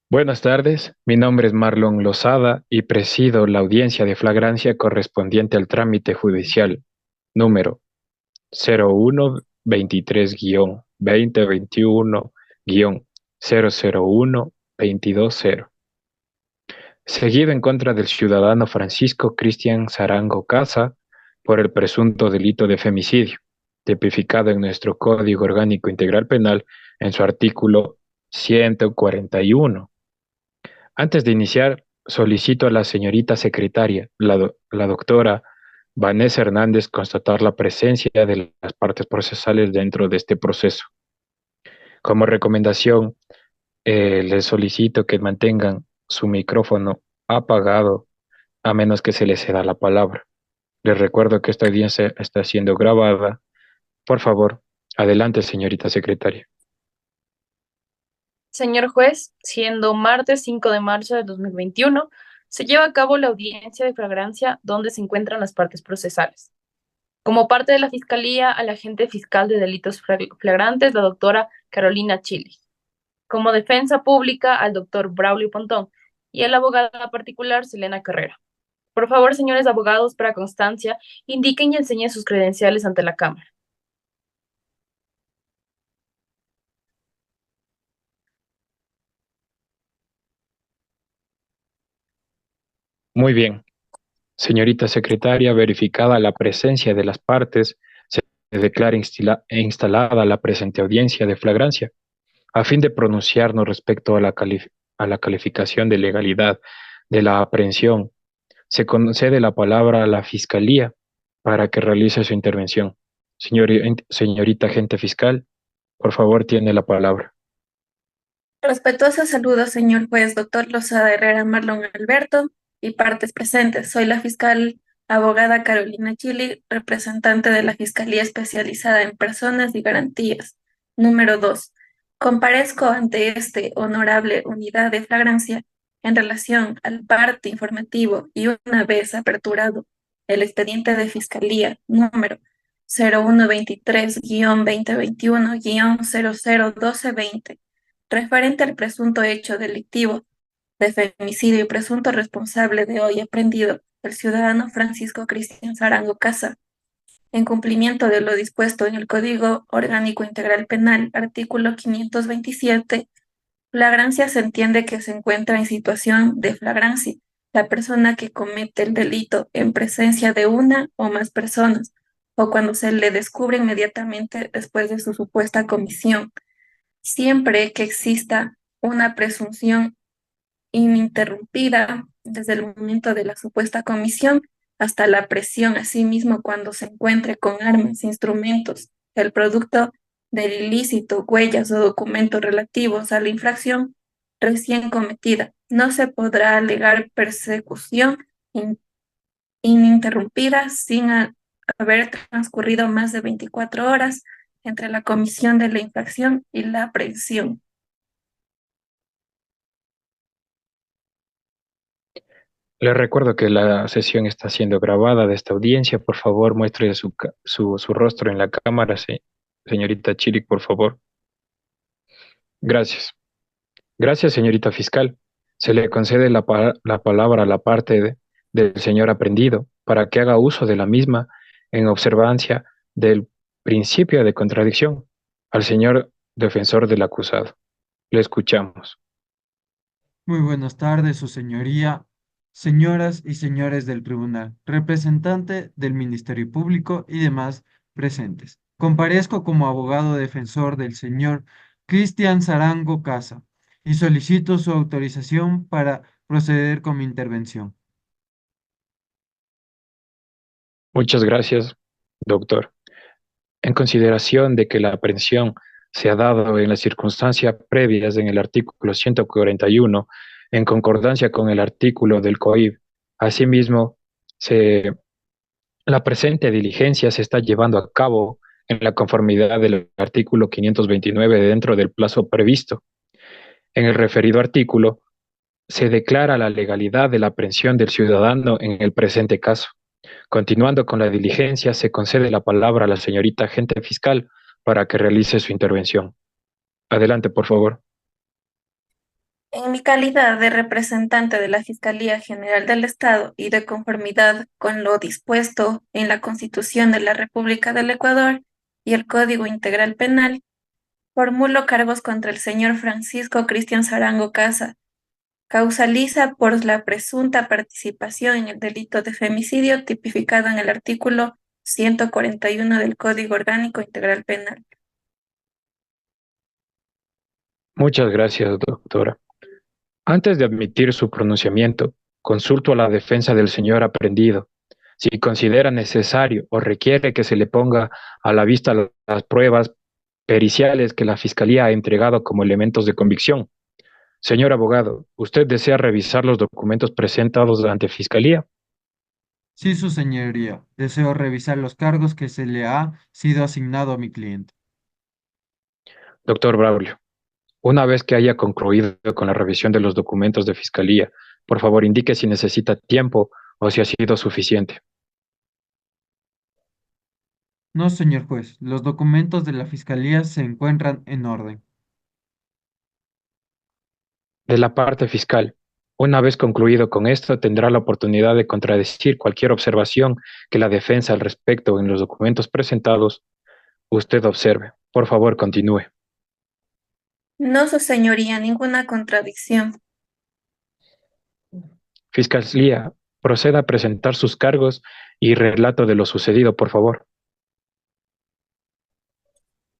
Buenas tardes, mi nombre es Marlon Lozada y presido la audiencia de flagrancia correspondiente al trámite judicial número 0123-2021-001-220, seguido en contra del ciudadano Francisco Cristian Sarango Casa por el presunto delito de femicidio, tipificado en nuestro Código Orgánico Integral Penal en su artículo 141. Antes de iniciar, solicito a la señorita secretaria, la doctora Vanessa Hernández, constatar la presencia de las partes procesales dentro de este proceso. Como recomendación, les solicito que mantengan su micrófono apagado a menos que se les ceda la palabra. Les recuerdo que esta audiencia está siendo grabada. Por favor, adelante, señorita secretaria. Señor juez, siendo martes 5 de marzo de 2021, se lleva a cabo la audiencia de flagrancia donde se encuentran las partes procesales. Como parte de la Fiscalía, al agente fiscal de delitos flagrantes, la doctora Carolina Chili. Como defensa pública, al doctor Braulio Pontón y a la abogada particular, Selena Carrera. Por favor, señores abogados, para constancia, indiquen y enseñen sus credenciales ante la Cámara. Muy bien. Señorita secretaria, verificada la presencia de las partes, se declara instalada la presente audiencia de flagrancia, a fin de pronunciarnos respecto a a la calificación de legalidad de la aprehensión. Se concede la palabra a la Fiscalía para que realice su intervención. Señorita agente fiscal, por favor, tiene la palabra. Respetuosos saludos, señor juez, doctor Lozada Herrera Marlon Alberto y partes presentes. Soy la fiscal abogada Carolina Chili, representante de la Fiscalía Especializada en Personas y Garantías. Número 2. Comparezco ante este honorable unidad de flagrancia en relación al parte informativo y una vez aperturado el expediente de Fiscalía número 0123-2021-001220 referente al presunto hecho delictivo de femicidio y presunto responsable de hoy aprendido, el ciudadano Francisco Cristian Sarango Casa, en cumplimiento de lo dispuesto en el Código Orgánico Integral Penal, artículo 527, flagrancia se entiende que se encuentra en situación de flagrancia la persona que comete el delito en presencia de una o más personas, o cuando se le descubre inmediatamente después de su supuesta comisión siempre que exista una presunción ininterrumpida desde el momento de la supuesta comisión hasta la presión, asimismo cuando se encuentre con armas, instrumentos, el producto del ilícito, huellas o documentos relativos a la infracción recién cometida. No se podrá alegar persecución ininterrumpida sin haber transcurrido más de 24 horas entre la comisión de la infracción y la aprehensión. Les recuerdo que la sesión está siendo grabada de esta audiencia. Por favor, muestre su rostro en la cámara, señorita Chirik, por favor. Gracias. Gracias, señorita fiscal. Se le concede la palabra a la parte del señor aprendido para que haga uso de la misma en observancia del principio de contradicción al señor defensor del acusado. Le escuchamos. Muy buenas tardes, su señoría, señoras y señores del tribunal, representante del Ministerio Público y demás presentes. Comparezco como abogado defensor del señor Cristian Sarango Casa y solicito su autorización para proceder con mi intervención. Muchas gracias, doctor. En consideración de que la aprehensión se ha dado en las circunstancias previas en el artículo 141, en concordancia con el artículo del COIB, asimismo, se, la presente diligencia se está llevando a cabo en la conformidad del artículo 529 dentro del plazo previsto. En el referido artículo, se declara la legalidad de la aprehensión del ciudadano en el presente caso. Continuando con la diligencia, se concede la palabra a la señorita agente fiscal para que realice su intervención. Adelante, por favor. En mi calidad de representante de la Fiscalía General del Estado y de conformidad con lo dispuesto en la Constitución de la República del Ecuador y el Código Integral Penal, formulo cargos contra el señor Francisco Cristian Sarango Casa, causaliza por la presunta participación en el delito de femicidio tipificado en el artículo 141 del Código Orgánico Integral Penal. Muchas gracias, doctora. Antes de admitir su pronunciamiento, consulto a la defensa del señor aprendido si considera necesario o requiere que se le ponga a la vista las pruebas periciales que la Fiscalía ha entregado como elementos de convicción. Señor abogado, ¿usted desea revisar los documentos presentados ante Fiscalía? Sí, su señoría. Deseo revisar los cargos que se le ha sido asignado a mi cliente. Doctor Braulio, una vez que haya concluido con la revisión de los documentos de Fiscalía, por favor indique si necesita tiempo o si ha sido suficiente. No, señor juez. Los documentos de la fiscalía se encuentran en orden. De la parte fiscal, una vez concluido con esto, tendrá la oportunidad de contradecir cualquier observación que la defensa al respecto en los documentos presentados usted observe. Por favor, continúe. No, su señoría, ninguna contradicción. Fiscalía, proceda a presentar sus cargos y relato de lo sucedido, por favor.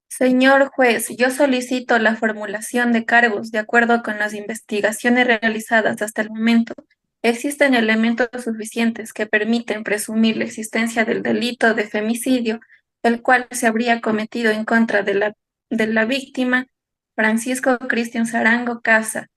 Señor juez, yo solicito la formulación de cargos de acuerdo con las investigaciones realizadas hasta el momento. Existen elementos suficientes que permiten presumir la existencia del delito de femicidio, el cual se habría cometido en contra de la víctima, Francisco Cristian Sarango Casa,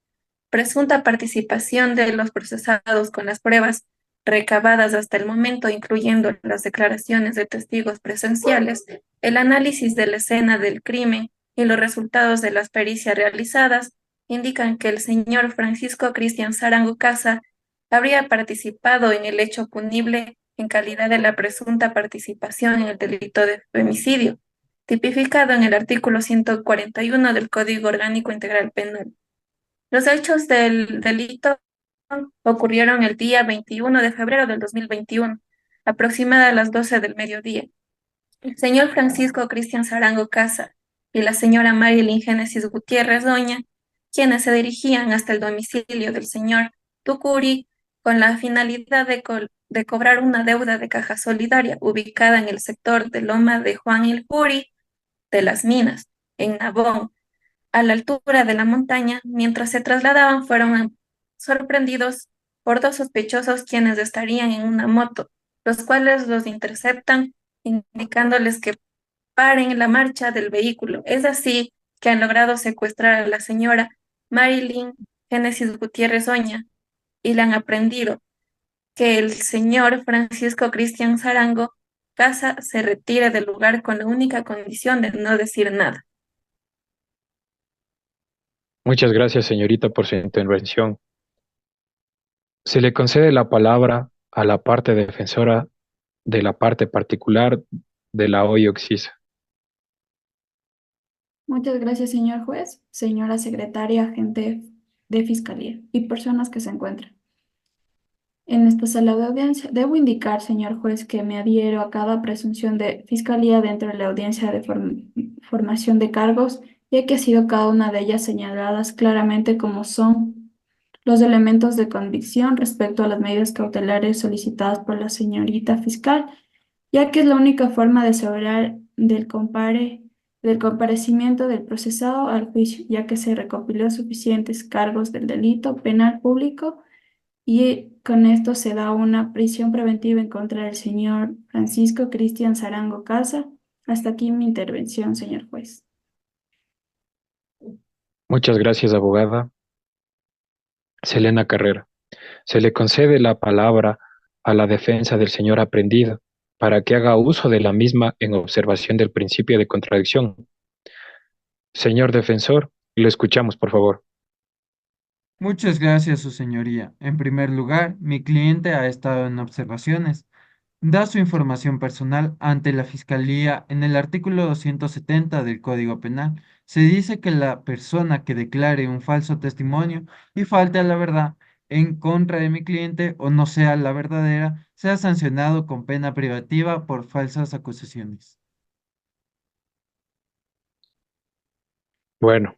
presunta participación de los procesados con las pruebas recabadas hasta el momento, incluyendo las declaraciones de testigos presenciales, el análisis de la escena del crimen y los resultados de las pericias realizadas, indican que el señor Francisco Cristian Sarango Casa habría participado en el hecho punible en calidad de la presunta participación en el delito de femicidio, tipificado en el artículo 141 del Código Orgánico Integral Penal. Los hechos del delito ocurrieron el día 21 de febrero del 2021, aproximadas a las 12 del mediodía. El señor Francisco Cristian Sarango Casa y la señora Marilyn Génesis Gutiérrez Doña, quienes se dirigían hasta el domicilio del señor Tucuri con la finalidad de cobrar una deuda de caja solidaria ubicada en el sector de Loma de Juan el Juri de las Minas, en Nabón, a la altura de la montaña. Mientras se trasladaban, fueron sorprendidos por dos sospechosos quienes estarían en una moto, los cuales los interceptan indicándoles que paren la marcha del vehículo. Es así que han logrado secuestrar a la señora Marilyn Génesis Gutiérrez Oña y le han aprendido que el señor Francisco Cristian Sarango Casa se retire del lugar con la única condición de no decir nada. Muchas gracias, señorita, por su intervención. Se le concede la palabra a la parte defensora de la parte particular de la hoy Oxisa. Muchas gracias, señor juez, señora secretaria, agente de fiscalía y personas que se encuentran en esta sala de audiencia. Debo indicar, señor juez, que me adhiero a cada presunción de fiscalía dentro de la audiencia de formación de cargos, ya que ha sido cada una de ellas señaladas claramente como son los elementos de convicción respecto a las medidas cautelares solicitadas por la señorita fiscal, ya que es la única forma de asegurar del comparecimiento del procesado al juicio, ya que se recopiló suficientes cargos del delito penal público y con esto se da una prisión preventiva en contra del señor Francisco Cristian Sarango Casa. Hasta aquí mi intervención, señor juez. Muchas gracias, abogada Selena Carrera. Se le concede la palabra a la defensa del señor aprendido para que haga uso de la misma en observación del principio de contradicción. Señor defensor, lo escuchamos, por favor. Muchas gracias, su señoría. En primer lugar, mi cliente ha estado en observaciones. Da su información personal ante la Fiscalía en el artículo 270 del Código Penal, Se dice que la persona que declare un falso testimonio y falte a la verdad en contra de mi cliente o no sea la verdadera, sea sancionado con pena privativa por falsas acusaciones. Bueno,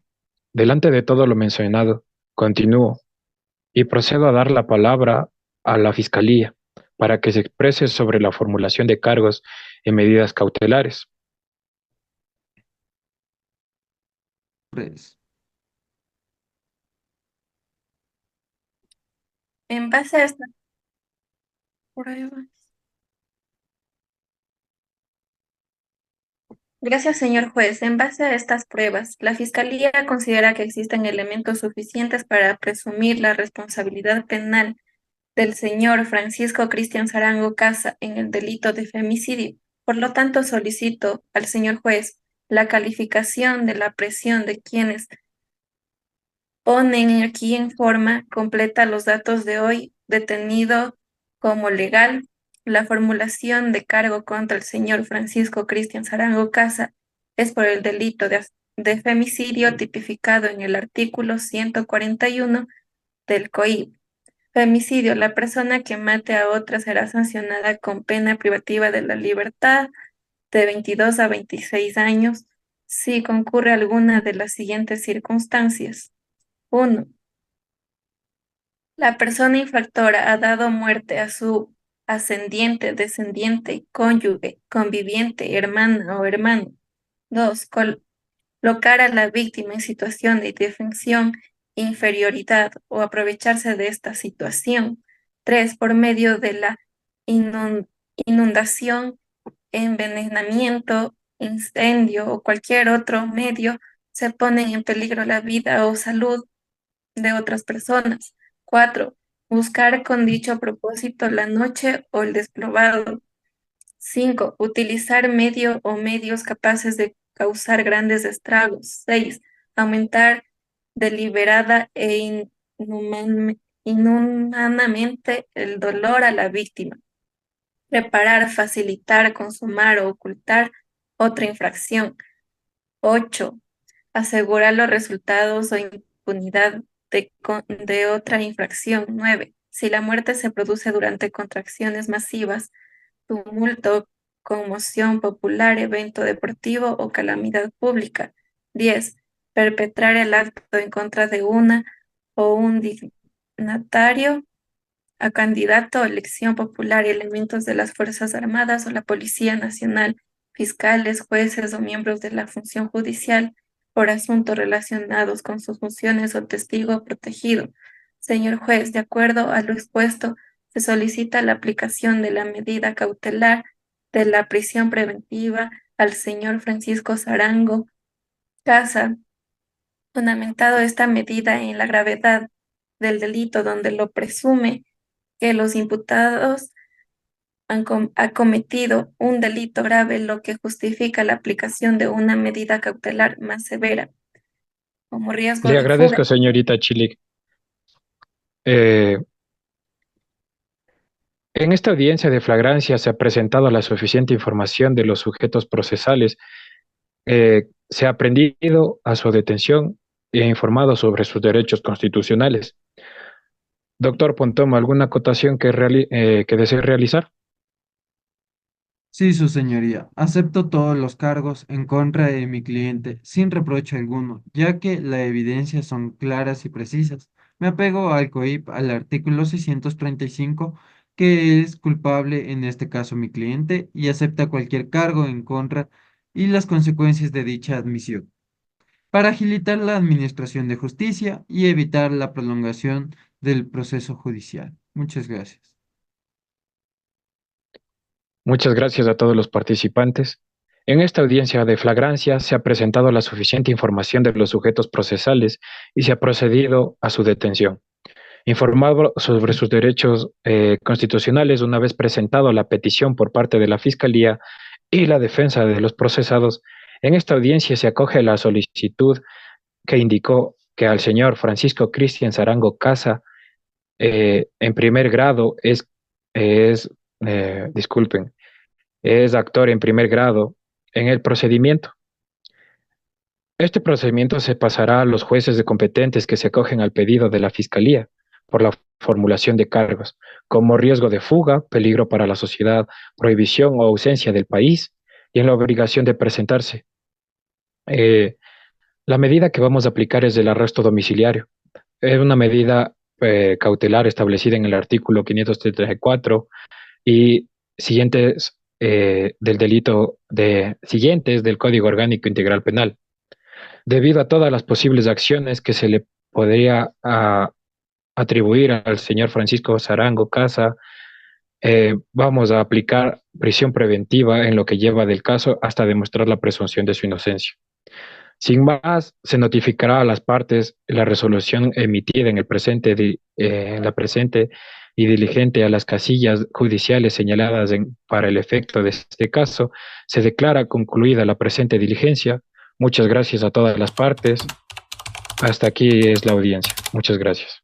delante de todo lo mencionado, continúo y procedo a dar la palabra a la Fiscalía para que se exprese sobre la formulación de cargos y medidas cautelares. Pues, En base a estas pruebas. Gracias, señor juez. En base a estas pruebas, la Fiscalía considera que existen elementos suficientes para presumir la responsabilidad penal del señor Francisco Cristian Sarango Casa en el delito de femicidio. Por lo tanto, solicito al señor juez la calificación de la presión de quienes ponen aquí en forma completa los datos de hoy detenido como legal la formulación de cargo contra el señor Francisco Cristian Sarango Casa es por el delito de femicidio tipificado en el artículo 141 del COIP. Femicidio, la persona que mate a otra será sancionada con pena privativa de la libertad de 22 a 26 años si concurre alguna de las siguientes circunstancias. 1. La persona infractora ha dado muerte a su ascendiente, descendiente, cónyuge, conviviente, hermana o hermano. 2. Colocar a la víctima en situación de indefensión, inferioridad o aprovecharse de esta situación. 3. Por medio de la inundación, envenenamiento, incendio o cualquier otro medio, se ponen en peligro la vida o salud de otras personas. 4. Buscar con dicho propósito la noche o el despoblado. 5. Utilizar medio o medios capaces de causar grandes estragos. 6. Aumentar deliberada e inhumanamente el dolor a la víctima. Preparar, facilitar, consumar o ocultar otra infracción. 8. Asegurar los resultados o impunidad de otra infracción. 9. Si la muerte se produce durante contracciones masivas, tumulto, conmoción popular, evento deportivo o calamidad pública. 10. Perpetrar el acto en contra de una o un dignatario, a candidato, elección popular y elementos de las Fuerzas Armadas o la Policía Nacional, fiscales, jueces o miembros de la función judicial por asuntos relacionados con sus funciones o testigo protegido. Señor juez, de acuerdo a lo expuesto, se solicita la aplicación de la medida cautelar de la prisión preventiva al señor Francisco Sarango Casa, fundamentado esta medida en la gravedad del delito donde lo presume que los imputados han cometido un delito grave, lo que justifica la aplicación de una medida cautelar más severa, como riesgo Le de fuga. agradezco, señorita Chilik. Eh, en esta audiencia de flagrancia se ha presentado la suficiente información de los sujetos procesales. Se ha aprendido a su detención y ha informado sobre sus derechos constitucionales. Doctor Pontomo, ¿alguna acotación que desee realizar? sí, su señoría, acepto todos los cargos en contra de mi cliente sin reproche alguno, ya que las evidencias son claras y precisas. Me apego al COIP, al artículo 635, que es culpable en este caso mi cliente y acepta cualquier cargo en contra y las consecuencias de dicha admisión, para agilitar la administración de justicia y evitar la prolongación del proceso judicial. Muchas gracias. Muchas gracias a todos los participantes. En esta audiencia de flagrancia se ha presentado la suficiente información de los sujetos procesales y se ha procedido a su detención. Informado sobre sus derechos constitucionales una vez presentado la petición por parte de la Fiscalía y la defensa de los procesados, en esta audiencia se acoge la solicitud que indicó que al señor Francisco Cristian Sarango Casa, en primer grado, es disculpen, es actor en primer grado en el procedimiento. Este procedimiento se pasará a los jueces competentes que se acogen al pedido de la Fiscalía por la formulación de cargos, como riesgo de fuga, peligro para la sociedad, prohibición o ausencia del país, y en la obligación de presentarse. Eh, la medida que vamos a aplicar es el arresto domiciliario. Es una medida cautelar establecida en el artículo 534 y siguientes del delito de siguientes del Código Orgánico Integral Penal, debido a todas las posibles acciones que se le podría atribuir al señor Francisco Sarango Casa. Vamos a aplicar prisión preventiva en lo que lleva del caso hasta demostrar la presunción de su inocencia. Sin más, se notificará a las partes la resolución emitida en la presente y diligente a las casillas judiciales señaladas para el efecto de este caso. Se declara concluida la presente diligencia. Muchas gracias a todas las partes. Hasta aquí es la audiencia. Muchas gracias.